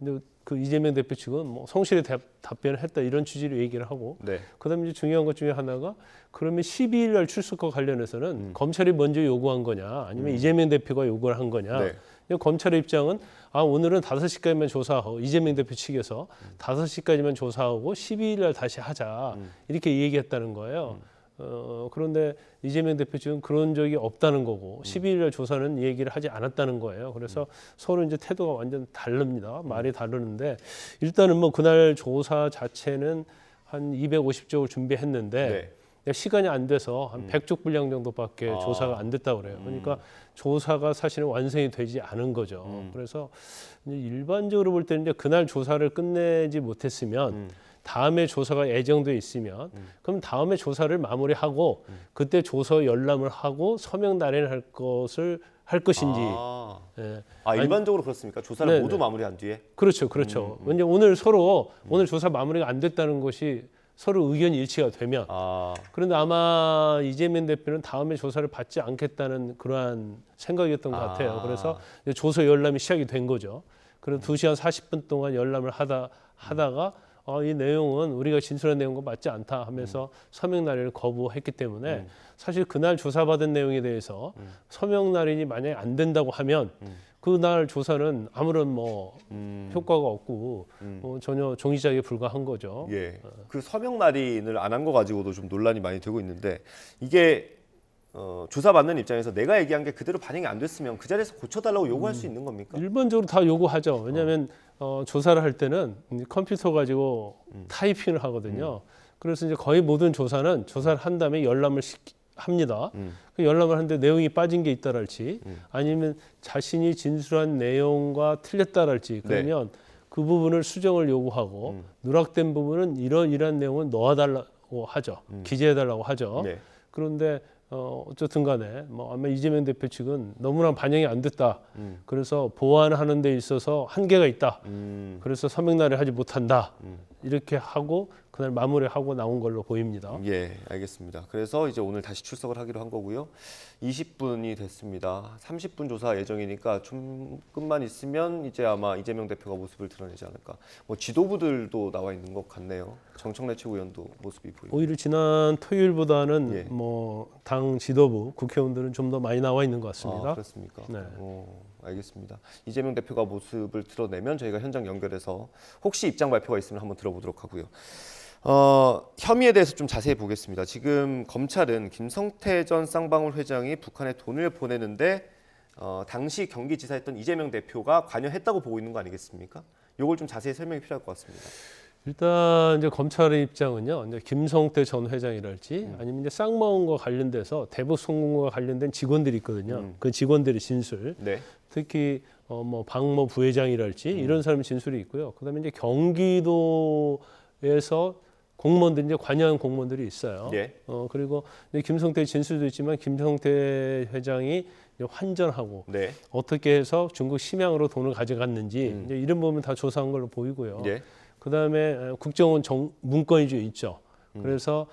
그 이재명 대표 측은 뭐 성실히 답변을 했다 이런 취지로 얘기를 하고 네. 그다음에 이제 중요한 것 중에 하나가 그러면 12일 날 출석과 관련해서는 검찰이 먼저 요구한 거냐 아니면 이재명 대표가 요구를 한 거냐. 네. 검찰의 입장은 오늘은 5시까지만 조사하고 이재명 대표 측에서 5시까지만 조사하고 12일 날 다시 하자 이렇게 얘기했다는 거예요. 그런데 이재명 대표 측은 그런 적이 없다는 거고 12일 날 조사는 얘기를 하지 않았다는 거예요. 그래서 서로 이제 태도가 완전 다릅니다. 말이 다르는데 일단은 뭐 그날 조사 자체는 한 250쪽을 준비했는데 시간이 안 돼서 한 100쪽 분량 정도밖에 조사가 안 됐다고 그래요. 그러니까 조사가 사실은 완성이 되지 않은 거죠. 그래서 이제 일반적으로 볼 때는 이제 그날 조사를 끝내지 못했으면 다음에 조사가 예정돼 있으면 그럼 다음에 조사를 마무리하고 그때 조서 열람을 하고 서명 날인할 것을 할 것인지. 예. 일반적으로 그렇습니까? 조사를 네네. 모두 마무리한 뒤에? 그렇죠, 그렇죠. 왜냐 오늘 조사 마무리가 안 됐다는 것이 서로 의견이 일치가 되면. 그런데 아마 이재명 대표는 다음에 조사를 받지 않겠다는 그러한 생각이었던 것 같아요. 그래서 이제 조서 열람이 시작이 된 거죠. 그래서 2시간 40분 동안 열람을 하다가 이 내용은 우리가 진술한 내용과 맞지 않다 하면서 서명 날인을 거부했기 때문에 사실 그날 조사받은 내용에 대해서 서명 날인이 만약에 안 된다고 하면 그날 조사는 아무런 효과가 없고 전혀 종이작에 불과한 거죠. 예. 그 서명 날인을 안 한 거 가지고도 좀 논란이 많이 되고 있는데 이게 조사받는 입장에서 내가 얘기한 게 그대로 반영이 안 됐으면 그 자리에서 고쳐달라고 요구할 수 있는 겁니까? 일반적으로 다 요구하죠. 왜냐하면 조사를 할 때는 컴퓨터 가지고 타이핑을 하거든요. 그래서 이제 거의 모든 조사는 조사를 한 다음에 열람을 합니다. 그 열람을 하는데 내용이 빠진 게 있다랄지 아니면 자신이 진술한 내용과 틀렸다랄지 그러면 그 부분을 수정을 요구하고 누락된 부분은 이러이러한 내용을 넣어달라고 하죠. 기재해달라고 하죠. 그런데 어쨌든 간에 아마 이재명 대표 측은 너무나 반영이 안 됐다. 그래서 보완하는 데 있어서 한계가 있다. 그래서 서명 날인을 하지 못한다. 이렇게 하고 그날 마무리하고 나온 걸로 보입니다. 예, 알겠습니다. 그래서 이제 오늘 다시 출석을 하기로 한 거고요. 20분이 됐습니다. 30분 조사 예정이니까 조금만 있으면 이제 아마 이재명 대표가 모습을 드러내지 않을까. 지도부들도 나와 있는 것 같네요. 정청래 최고위원도 모습이 보이고. 오히려 지난 토요일보다는 당 지도부, 국회의원들은 좀 더 많이 나와 있는 것 같습니다. 그렇습니까? 네. 알겠습니다. 이재명 대표가 모습을 드러내면 저희가 현장 연결해서 혹시 입장 발표가 있으면 한번 들어보도록 하고요. 혐의에 대해서 좀 자세히 보겠습니다. 지금 검찰은 김성태 전 쌍방울 회장이 북한에 돈을 보내는데 당시 경기지사였던 이재명 대표가 관여했다고 보고 있는 거 아니겠습니까? 이걸 좀 자세히 설명이 필요할 것 같습니다. 일단 이제 검찰의 입장은요. 이제 김성태 전 회장이랄지 아니면 이제 쌍방울과 관련돼서 대북 송금과 관련된 직원들이 있거든요. 그 직원들의 진술, 네. 특히 뭐 박모 부회장이랄지 이런 사람 진술이 있고요. 그다음에 이제 경기도에서 공무원들 이제 관여한 공무원들이 있어요. 네. 그리고 이제 김성태 진술도 있지만 김성태 회장이 이제 환전하고 네. 어떻게 해서 중국 심양으로 돈을 가져갔는지 이제 이런 부분 다 조사한 걸로 보이고요. 네. 그다음에 국정원 문건이 좀 있죠. 그래서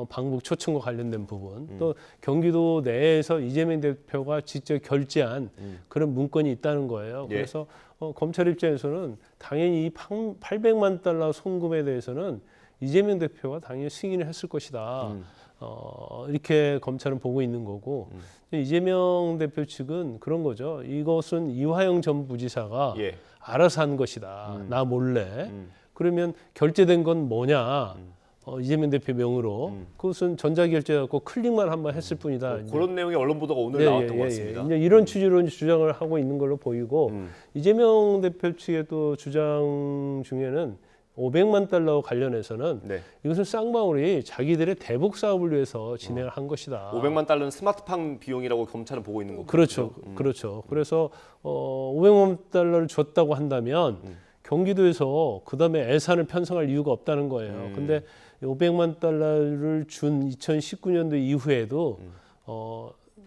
방북 초청과 관련된 부분, 또 경기도 내에서 이재명 대표가 직접 결제한 그런 문건이 있다는 거예요. 예. 그래서 검찰 입장에서는 당연히 이 800만 달러 송금에 대해서는 이재명 대표가 당연히 승인을 했을 것이다. 이렇게 검찰은 보고 있는 거고, 이재명 대표 측은 그런 거죠. 이것은 이화영 전 부지사가 예. 알아서 한 것이다. 나 몰래. 그러면 결제된 건 뭐냐? 이재명 대표 명으로 그것은 전자결제하고 클릭만 한번 했을 뿐이다. 그런 내용의 언론 보도가 오늘 나왔던 것 같습니다. 이제 이런 취지로 주장을 하고 있는 걸로 보이고 이재명 대표 측의 또 주장 중에는 500만 달러 관련해서는 네. 이것은 쌍방울이 자기들의 대북 사업을 위해서 진행을 한 것이다. 500만 달러는 스마트팜 비용이라고 검찰은 보고 있는 거죠. 그렇죠. 그렇죠. 그래서 500만 달러를 줬다고 한다면 경기도에서 그다음에 예산을 편성할 이유가 없다는 거예요. 근데 500만 달러를 준 2019년도 이후에도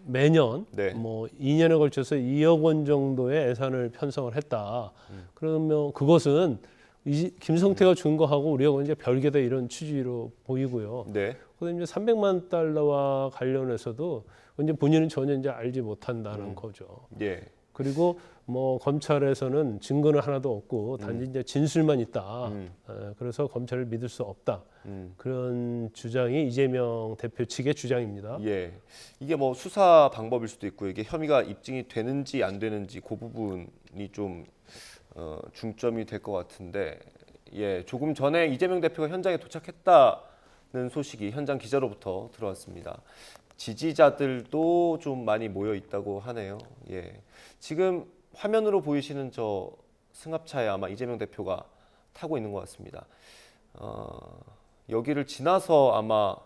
매년 네. 뭐 2년에 걸쳐서 2억 원 정도의 예산을 편성을 했다. 그러면 그것은 김성태가 준 거하고 우리하고 이제 별개다 이런 취지로 보이고요. 네. 그다음에 이제 300만 달러와 관련해서도 이제 본인은 전혀 이제 알지 못한다는 거죠. 예. 그리고 뭐 검찰에서는 증거는 하나도 없고 단지 이제 진술만 있다. 그래서 검찰을 믿을 수 없다. 그런 주장이 이재명 대표 측의 주장입니다. 예. 이게 뭐 수사 방법일 수도 있고 이게 혐의가 입증이 되는지 안 되는지 그 부분이 좀 중점이 될 것 같은데, 예, 조금 전에 이재명 대표가 현장에 도착했다는 소식이 현장 기자로부터 들어왔습니다. 지지자들도 좀 많이 모여 있다고 하네요. 예, 지금 화면으로 보이시는 저 승합차에 아마 이재명 대표가 타고 있는 것 같습니다. 여기를 지나서 아마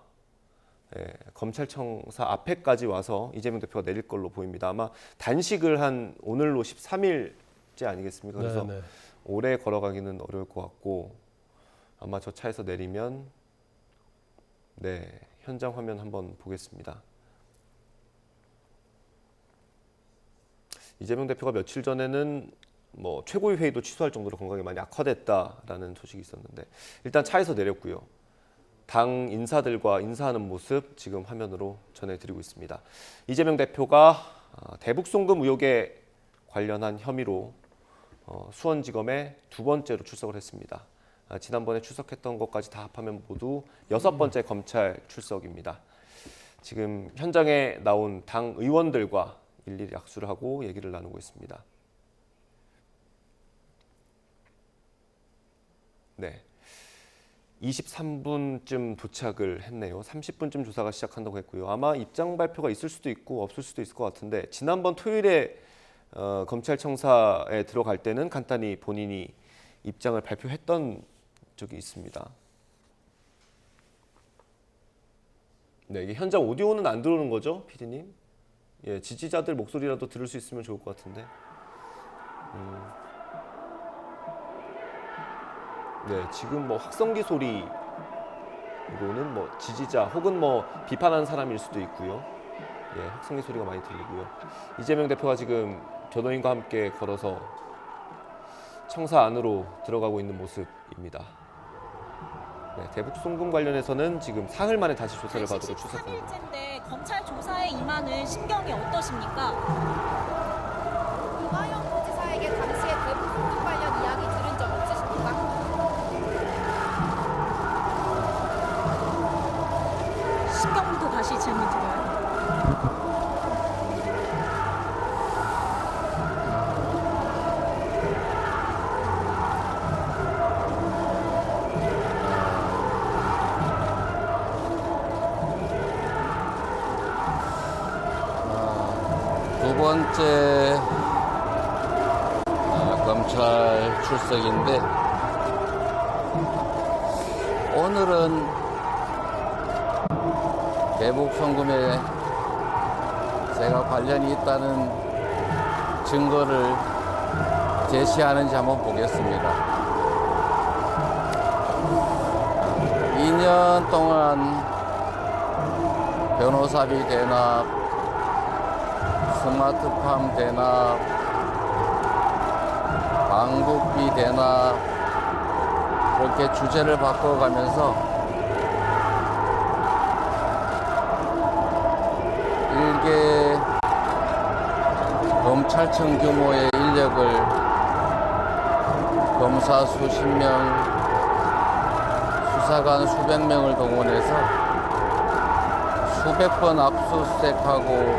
검찰청사 앞에까지 와서 이재명 대표가 내릴 걸로 보입니다. 아마 단식을 한 오늘로 13일째 아니겠습니까? 그래서 네. 오래 걸어가기는 어려울 것 같고 아마 저 차에서 내리면 네, 현장 화면 한번 보겠습니다. 이재명 대표가 며칠 전에는 뭐 최고위 회의도 취소할 정도로 건강이 많이 악화됐다라는 소식이 있었는데 일단 차에서 내렸고요. 당 인사들과 인사하는 모습 지금 화면으로 전해드리고 있습니다. 이재명 대표가 대북 송금 의혹에 관련한 혐의로 수원지검에 2번째로 출석을 했습니다. 지난번에 출석했던 것까지 다 합하면 모두 6번째 검찰 출석입니다. 지금 현장에 나온 당 의원들과 일일이 악수를 하고 얘기를 나누고 있습니다. 네, 23분쯤 도착을 했네요. 30분쯤 조사가 시작한다고 했고요. 아마 입장 발표가 있을 수도 있고 없을 수도 있을 것 같은데 지난번 토요일에 검찰청사에 들어갈 때는 간단히 본인이 입장을 발표했던 적이 있습니다. 네, 이게 현장 오디오는 안 들어오는 거죠, PD님? 예, 지지자들 목소리라도 들을 수 있으면 좋을 것 같은데. 네, 지금 뭐 확성기 소리로는 뭐 지지자 혹은 뭐 비판하는 사람일 수도 있고요. 예, 확성기 소리가 많이 들리고요. 이재명 대표가 지금 변호인과 함께 걸어서 청사 안으로 들어가고 있는 모습입니다. 네, 대북 송금 관련해서는 지금 사흘 만에 다시 조사를 받으러 출석합니다. 13일째인데 검찰 조사에 임하는 심경이 어떠십니까? 이화영 부지사에게 당시에 대북 송금 관련 이야기 들은 적 없으십니까? 심경부터 다시 질문 드려요. 두 번째 검찰 출석인데 오늘은 대북 송금에 제가 관련이 있다는 증거를 제시하는지 한번 보겠습니다. 2년 동안 변호사비 대납, 스마트팜 대납, 방북비 대납, 그렇게 주제를 바꿔가면서 일개 검찰청 규모의 인력을 검사 수십 명, 수사관 수백 명을 동원해서 수백 번 압수수색하고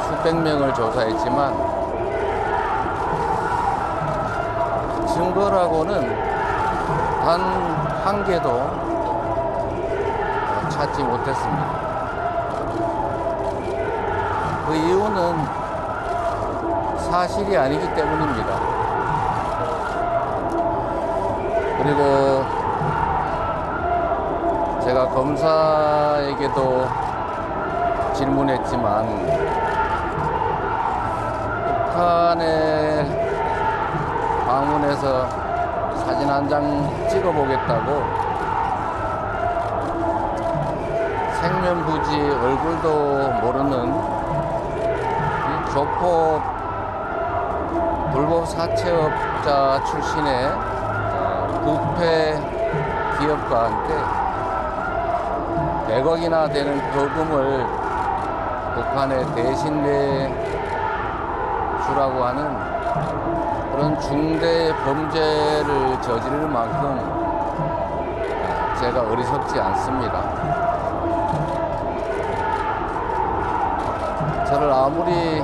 수백 명을 조사했지만 증거라고는 단 한 개도 찾지 못했습니다. 그 이유는 사실이 아니기 때문입니다. 그리고 제가 검사에게도 질문했지만 북한에 방문해서 사진 한 장 찍어보겠다고 생면부지 얼굴도 모르는 이 조폭 불법 사채업자 출신의 부패 기업가한테 100억이나 되는 거금을 북한에 대신 내주라고 하는 그런 중대 범죄를 저지를 만큼 제가 어리석지 않습니다. 저를 아무리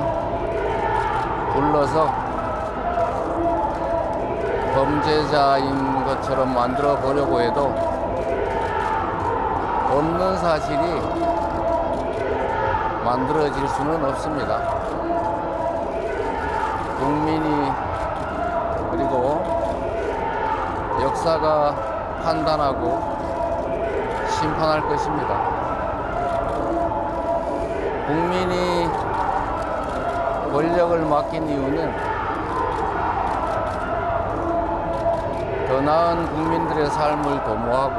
불러서 범죄자인 것처럼 만들어 보려고 해도 없는 사실이 만들어질 수는 없습니다. 국민이 그리고 역사가 판단하고 심판할 것입니다. 국민이 권력을 맡긴 이유는 더 나은 국민들의 삶을 도모하고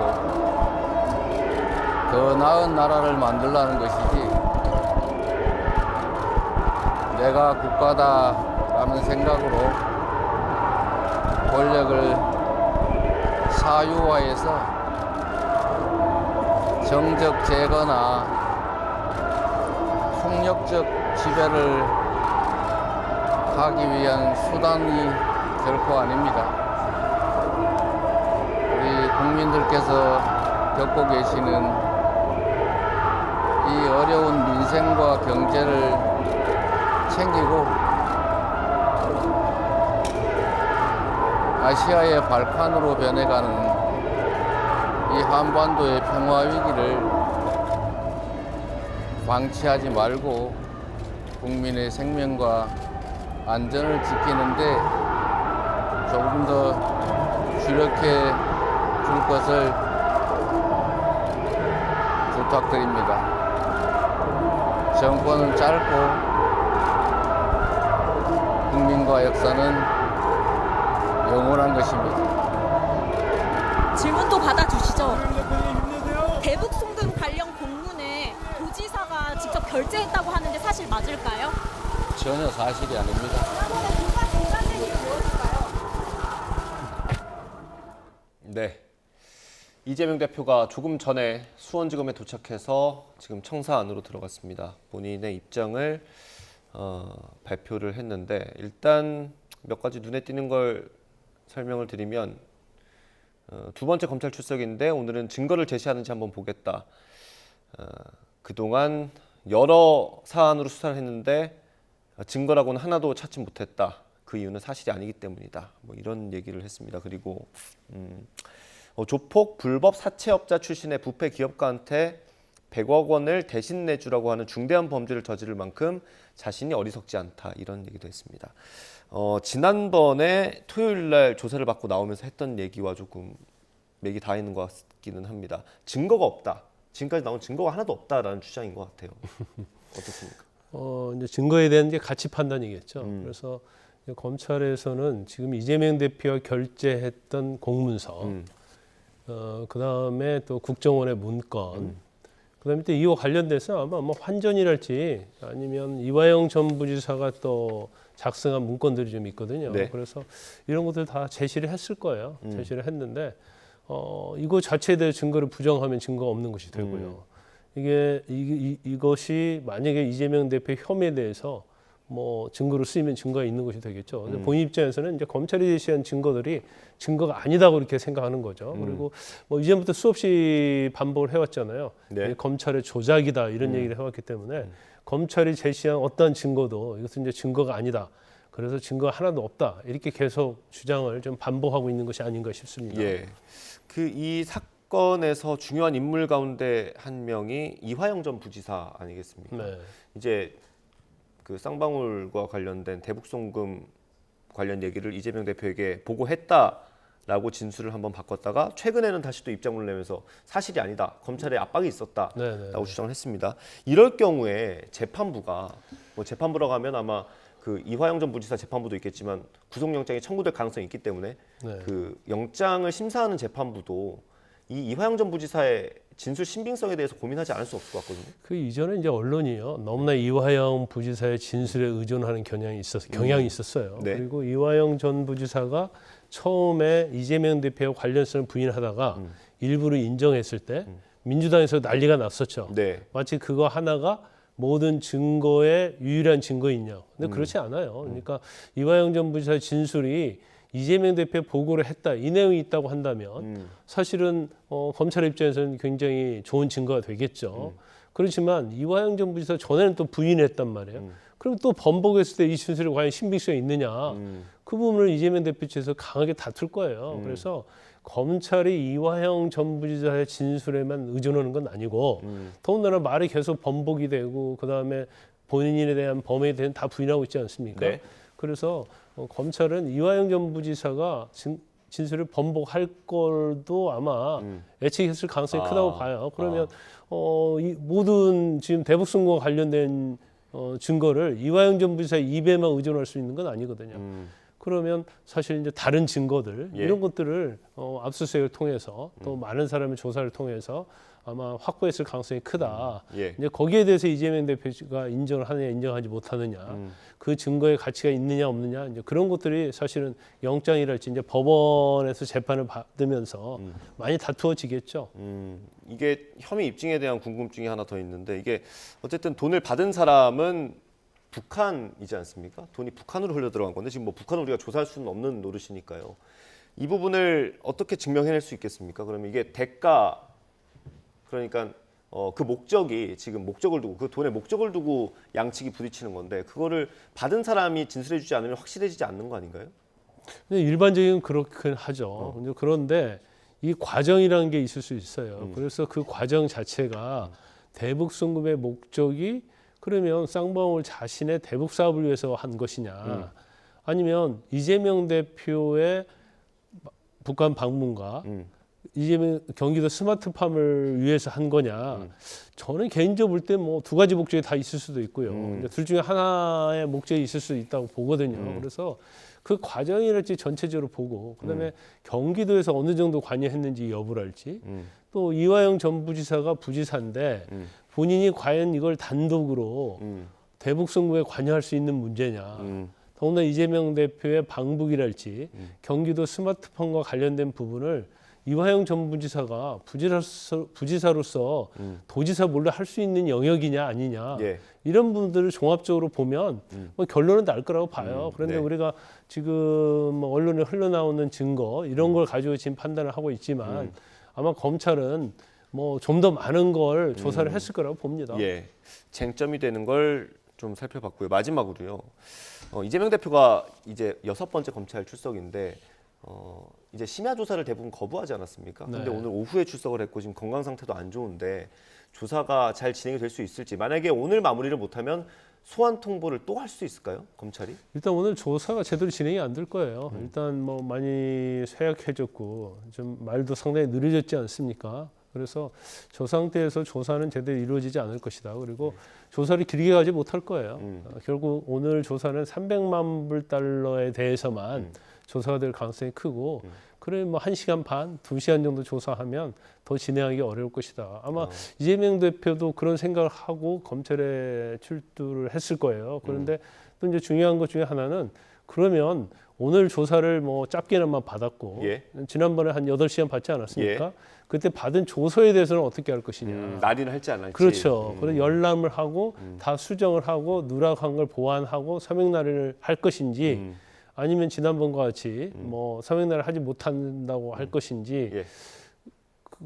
더 나은 나라를 만들라는 것이지 내가 국가다라는 생각으로 권력을 사유화해서 정적 제거나 폭력적 지배를 하기 위한 수단이 결코 아닙니다. 우리 국민들께서 겪고 계시는 이 어려운 민생과 경제를 챙기고 아시아의 발판으로 변해가는 이 한반도의 평화 위기를 방치하지 말고 국민의 생명과 안전을 지키는데 조금 더 주력해 줄 것을 부탁드립니다. 정권은 짧고 국민과 역사는 영원한 것입니다. 질문도 받아주시죠. 대북 송금 관련 공문에 도지사가 직접 결재했다고 하는데 사실 맞을까요? 전혀 사실이 아닙니다. 네. 이재명 대표가 조금 전에 수원지검에 도착해서 지금 청사 안으로 들어갔습니다. 본인의 입장을 발표를 했는데 일단 몇 가지 눈에 띄는 걸 설명을 드리면 두 번째 검찰 출석인데 오늘은 증거를 제시하는지 한번 보겠다. 그동안 여러 사안으로 수사를 했는데 증거라고는 하나도 찾지 못했다. 그 이유는 사실이 아니기 때문이다. 뭐 이런 얘기를 했습니다. 그리고 조폭 불법 사채업자 출신의 부패 기업가한테 100억 원을 대신 내주라고 하는 중대한 범죄를 저지를 만큼 자신이 어리석지 않다. 이런 얘기도 했습니다. 지난번에 토요일 날 조사를 받고 나오면서 했던 얘기와 조금 맥이 다 있는 것 같기는 합니다. 증거가 없다. 지금까지 나온 증거가 하나도 없다라는 주장인 것 같아요. 어떻습니까? 이제 증거에 대한 게 가치 판단이겠죠. 그래서 검찰에서는 지금 이재명 대표가 결재했던 공문서, 그 다음에 또 국정원의 문건, 그 다음에 또 이와 관련돼서 아마 뭐 환전이랄지 아니면 이화영 전 부지사가 또 작성한 문건들이 좀 있거든요. 네. 그래서 이런 것들 다 제시를 했을 거예요. 제시를 했는데 이거 자체에 대해 증거를 부정하면 증거가 없는 것이 되고요. 이것이 만약에 이재명 대표 혐의에 대해서 뭐 증거로 쓰이면 증거가 있는 것이 되겠죠. 근데 본인 입장에서는 이제 검찰이 제시한 증거들이 증거가 아니다고 이렇게 생각하는 거죠. 그리고 뭐 이전부터 수없이 반복을 해왔잖아요. 네. 검찰의 조작이다 이런 얘기를 해왔기 때문에 검찰이 제시한 어떠한 증거도 이것은 이제 증거가 아니다. 그래서 증거가 하나도 없다. 이렇게 계속 주장을 좀 반복하고 있는 것이 아닌가 싶습니다. 예. 그 이 사건에서 중요한 인물 가운데 한 명이 이화영 전 부지사 아니겠습니까? 네. 이제 그 쌍방울과 관련된 대북송금 관련 얘기를 이재명 대표에게 보고했다라고 진술을 한번 바꿨다가 최근에는 다시 또 입장문을 내면서 사실이 아니다. 검찰의 압박이 있었다라고 주장을 했습니다. 이럴 경우에 재판부가 뭐 재판부라고 하면 아마 그 이화영 전 부지사 재판부도 있겠지만 구속영장이 청구될 가능성이 있기 때문에 그 영장을 심사하는 재판부도 이 이화영 전 부지사의 진술 신빙성에 대해서 고민하지 않을 수 없을 것 같거든요. 그 이전에 이제 언론이요 너무나 이화영 부지사의 진술에 의존하는 경향이 있었어요. 네. 그리고 이화영 전 부지사가 처음에 이재명 대표와 관련성을 부인하다가 일부를 인정했을 때 민주당에서 난리가 났었죠. 네. 마치 그거 하나가 모든 증거의 유일한 증거이냐. 근데 그렇지 않아요. 그러니까 이화영 전 부지사의 진술이 이재명 대표에 보고를 했다. 이 내용이 있다고 한다면 사실은 검찰 입장에서는 굉장히 좋은 증거가 되겠죠. 그렇지만 이화영 전 부지사 전에는 또 부인했단 말이에요. 그럼 또 번복했을 때 이 진술이 과연 신빙성이 있느냐. 그 부분을 이재명 대표 측에서 강하게 다툴 거예요. 그래서 검찰이 이화영 전 부지사의 진술에만 의존하는 건 아니고 더군다나 말이 계속 번복이 되고 그다음에 본인에 대한 범행에 대한 다 부인하고 있지 않습니까? 네. 그래서 검찰은 이화영 전 부지사가 진술을 번복할 걸도 아마 예측했을 가능성이 크다고 봐요. 그러면 이 모든 지금 대북송금과 관련된 증거를 이화영 전 부지사의 입에만 의존할 수 있는 건 아니거든요. 그러면 사실 이제 다른 증거들 이런 것들을 압수수색을 통해서 또 많은 사람의 조사를 통해서 아마 확보했을 가능성이 크다. 이제 거기에 대해서 이재명 대표가 인정을 하느냐 인정하지 못하느냐 그 증거의 가치가 있느냐 없느냐 이제 그런 것들이 사실은 영장이랄지 이제 법원에서 재판을 받으면서 많이 다투어지겠죠. 이게 혐의 입증에 대한 궁금증이 하나 더 있는데 이게 어쨌든 돈을 받은 사람은 북한이지 않습니까? 돈이 북한으로 흘러 들어간 건데 지금 뭐 북한을 우리가 조사할 수는 없는 노릇이니까요. 이 부분을 어떻게 증명해낼 수 있겠습니까? 그러면 이게 대가 그러니까 그 목적이 지금 목적을 두고 그 돈의 목적을 두고 양측이 부딪히는 건데 그거를 받은 사람이 진술해주지 않으면 확실해지지 않는 거 아닌가요? 일반적인 그렇긴 하죠. 그런데 이 과정이라는 게 있을 수 있어요. 그래서 그 과정 자체가 대북송금의 목적이 그러면 쌍방울 자신의 대북 사업을 위해서 한 것이냐 아니면 이재명 대표의 북한 방문과 이재명 경기도 스마트팜을 위해서 한 거냐 저는 개인적으로 볼 때 뭐 두 가지 목적이 다 있을 수도 있고요. 둘 중에 하나의 목적이 있을 수 있다고 보거든요. 그래서 그 과정이랄지 전체적으로 보고 그다음에 경기도에서 어느 정도 관여했는지 여부랄지 또 이화영 전 부지사가 부지사인데 본인이 과연 이걸 단독으로 대북송금에 관여할 수 있는 문제냐. 더군다나 이재명 대표의 방북이랄지 경기도 스마트폰과 관련된 부분을 이화영 전 부지사가 부지사로서 도지사 몰래 할 수 있는 영역이냐 아니냐 이런 부분들을 종합적으로 보면 뭐 결론은 날 거라고 봐요. 그런데 우리가 지금 언론에 흘러나오는 증거 이런 걸 가지고 지금 판단을 하고 있지만 아마 검찰은 뭐 좀 더 많은 걸 조사를 했을 거라고 봅니다. 예, 쟁점이 되는 걸 좀 살펴봤고요. 마지막으로요. 이재명 대표가 이제 6번째 검찰 출석인데 이제 심야 조사를 대부분 거부하지 않았습니까? 근데 오늘 오후에 출석을 했고 지금 건강 상태도 안 좋은데 조사가 잘 진행이 될 수 있을지 만약에 오늘 마무리를 못하면 소환 통보를 또 할 수 있을까요? 검찰이? 일단 오늘 조사가 제대로 진행이 안 될 거예요. 일단 뭐 많이 쇠약해졌고 좀 말도 상당히 느려졌지 않습니까? 그래서 저 상태에서 조사는 제대로 이루어지지 않을 것이다. 그리고 조사를 길게 가지 못할 거예요. 결국 오늘 조사는 300만 불 달러에 대해서만 조사가 될 가능성이 크고 그래 뭐 1시간 반, 2시간 정도 조사하면 더 진행하기 어려울 것이다. 아마 이재명 대표도 그런 생각을 하고 검찰에 출두를 했을 거예요. 그런데 또 이제 중요한 것 중에 하나는 그러면 오늘 조사를 뭐 짧게나마 받았고 지난번에 한 8시간 받지 않았습니까? 그때 받은 조서에 대해서는 어떻게 할 것이냐. 날인을 할지 안 할지. 그렇죠. 그래서 열람을 하고 다 수정을 하고 누락한 걸 보완하고 서명 날인을 할 것인지 아니면 지난번과 같이 뭐 서명 날인을 하지 못한다고 할 것인지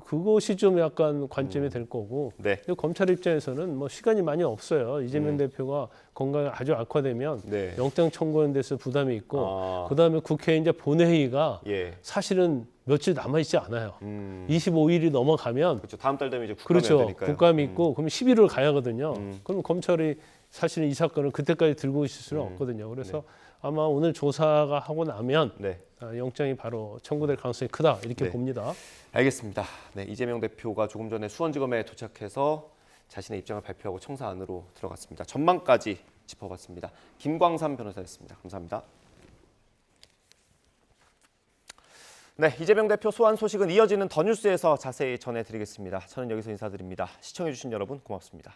그것이 좀 약간 관점이 될 거고 근데 검찰 입장에서는 뭐 시간이 많이 없어요. 이재명 대표가 건강이 아주 악화되면 영장 청구하는 데서 부담이 있고 그다음에 국회 이제 본회의가 사실은 며칠 남아있지 않아요. 25일이 넘어가면 그렇죠. 다음 달 되면 이제 국감이 그렇죠. 되니까요. 국감이 있고 그럼 11월 가야 하거든요. 그럼 검찰이 사실은 이 사건을 그때까지 들고 있을 수는 없거든요. 그래서 아마 오늘 조사가 하고 나면 영장이 바로 청구될 가능성이 크다 이렇게 봅니다. 알겠습니다. 네, 이재명 대표가 조금 전에 수원지검에 도착해서 자신의 입장을 발표하고 청사 안으로 들어갔습니다. 전망까지 짚어봤습니다. 김광삼 변호사였습니다. 감사합니다. 네, 이재명 대표 소환 소식은 이어지는 더 뉴스에서 자세히 전해드리겠습니다. 저는 여기서 인사드립니다. 시청해주신 여러분 고맙습니다.